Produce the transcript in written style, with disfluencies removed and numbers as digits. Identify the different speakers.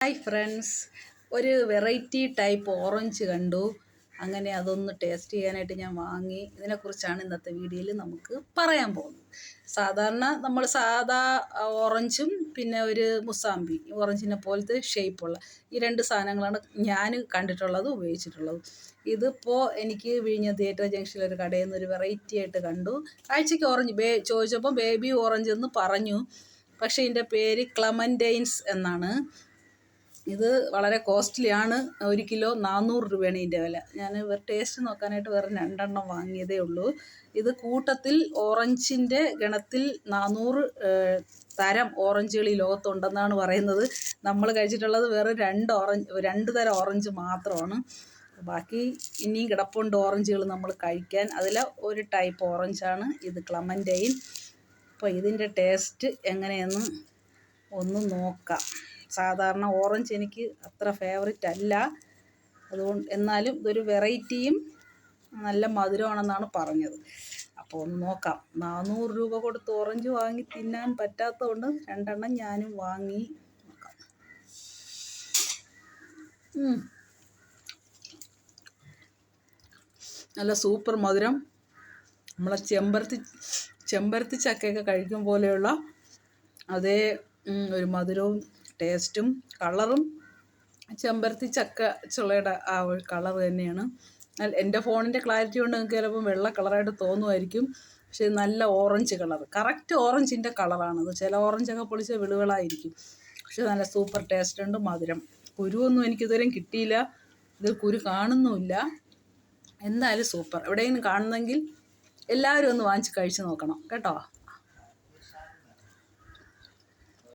Speaker 1: Hi friends, ഒരു variety type orange കണ്ടു. അങ്ങനെ അതൊന്ന് ടേസ്റ്റ് ചെയ്യാനായിട്ട് ഞാൻ വാങ്ങി. ഇതിനെക്കുറിച്ചാണ് ഇന്നത്തെ വീഡിയോയിൽ നമുക്ക് പറയാൻ പോകുന്നത്. സാധാരണ നമ്മൾ സാധാ ഓറഞ്ചും പിന്നെ ഒരു മുസാമ്പി ഓറഞ്ചിനെ പോലത്തെ ഷേപ്പുള്ള ഈ രണ്ട് സാധനങ്ങളാണ് ഞാൻ കണ്ടിട്ടുള്ളത്, ഉപയോഗിച്ചിട്ടുള്ളത്. ഇതിപ്പോൾ എനിക്ക് വിഴിഞ്ഞം തിയേറ്റർ ജംഗ്ഷനിൽ ഒരു കടയിൽ നിന്ന് ഒരു വെറൈറ്റി ആയിട്ട് കണ്ടു. കാഴ്ചയ്ക്ക് ഓറഞ്ച് ചോദിച്ചപ്പോൾ ബേബി ഓറഞ്ച് എന്ന് പറഞ്ഞു. പക്ഷേ ഇതിൻ്റെ പേര് ക്ലമൻറ്റൈൻസ് എന്നാണ്. ഇത് വളരെ കോസ്റ്റ്ലിയാണ്. 1 കിലോ 400 രൂപയാണ് ഇതിൻ്റെ വില. ഞാൻ ടേസ്റ്റ് നോക്കാനായിട്ട് വേറെ 2 എണ്ണം വാങ്ങിയതേ ഉള്ളൂ. ഇത് കൂട്ടത്തിൽ ഓറഞ്ചിൻ്റെ ഗണത്തിൽ 400 തരം ഓറഞ്ചുകൾ ഈ ലോകത്തുണ്ടെന്നാണ് പറയുന്നത്. നമ്മൾ കഴിച്ചിട്ടുള്ളത് വേറെ 2 തരം ഓറഞ്ച് മാത്രമാണ്. ബാക്കി ഇനിയും കിടപ്പുണ്ട് ഓറഞ്ചുകൾ നമ്മൾ കഴിക്കാൻ. അതിൽ ഒരു ടൈപ്പ് ഓറഞ്ചാണ് ഇത്, ക്ലമൻറ്റൈൻ. അപ്പോൾ ഇതിൻ്റെ ടേസ്റ്റ് എങ്ങനെയെന്ന് ഒന്ന് നോക്കാം. സാധാരണ ഓറഞ്ച് എനിക്ക് അത്ര ഫേവറേറ്റ് അല്ല, അതുകൊണ്ട് എന്നാലും ഇതൊരു വെറൈറ്റിയും നല്ല മധുരമാണെന്നാണ് പറഞ്ഞത്. അപ്പോൾ ഒന്ന് നോക്കാം. 400 രൂപ കൊടുത്ത് ഓറഞ്ച് വാങ്ങി തിന്നാൻ പറ്റാത്തതുകൊണ്ട് 2 എണ്ണം ഞാനും വാങ്ങി നോക്കാം. നല്ല സൂപ്പർ മധുരം. നമ്മളെ ചെമ്പരത്തി ചക്കയൊക്കെ കഴിക്കും പോലെയുള്ള അതേ ഒരു മധുരവും ടേസ്റ്റും കളറും ചെമ്പരത്തി ചക്ക ചുളയുടെ ആ ഒരു കളർ തന്നെയാണ്. എൻ്റെ ഫോണിൻ്റെ ക്ലാരിറ്റി കൊണ്ട് നിങ്ങൾക്ക് ചിലപ്പോൾ വെള്ള കളറായിട്ട് തോന്നുമായിരിക്കും, പക്ഷേ നല്ല ഓറഞ്ച് കളർ, കറക്റ്റ് ഓറഞ്ചിൻ്റെ കളറാണത്. ചില ഓറഞ്ചൊക്കെ പൊളിച്ച വിളുകളായിരിക്കും, പക്ഷേ നല്ല സൂപ്പർ ടേസ്റ്റ് ഉണ്ട്, മധുരം. കുരുവൊന്നും എനിക്കിതുവരെയും കിട്ടിയില്ല, ഇതിൽ കുരു കാണുന്നുമില്ല. എന്തായാലും സൂപ്പർ. എവിടെയെങ്കിലും കാണുന്നെങ്കിൽ എല്ലാവരും ഒന്ന് വാങ്ങിച്ച് കഴിച്ച് നോക്കണം കേട്ടോ.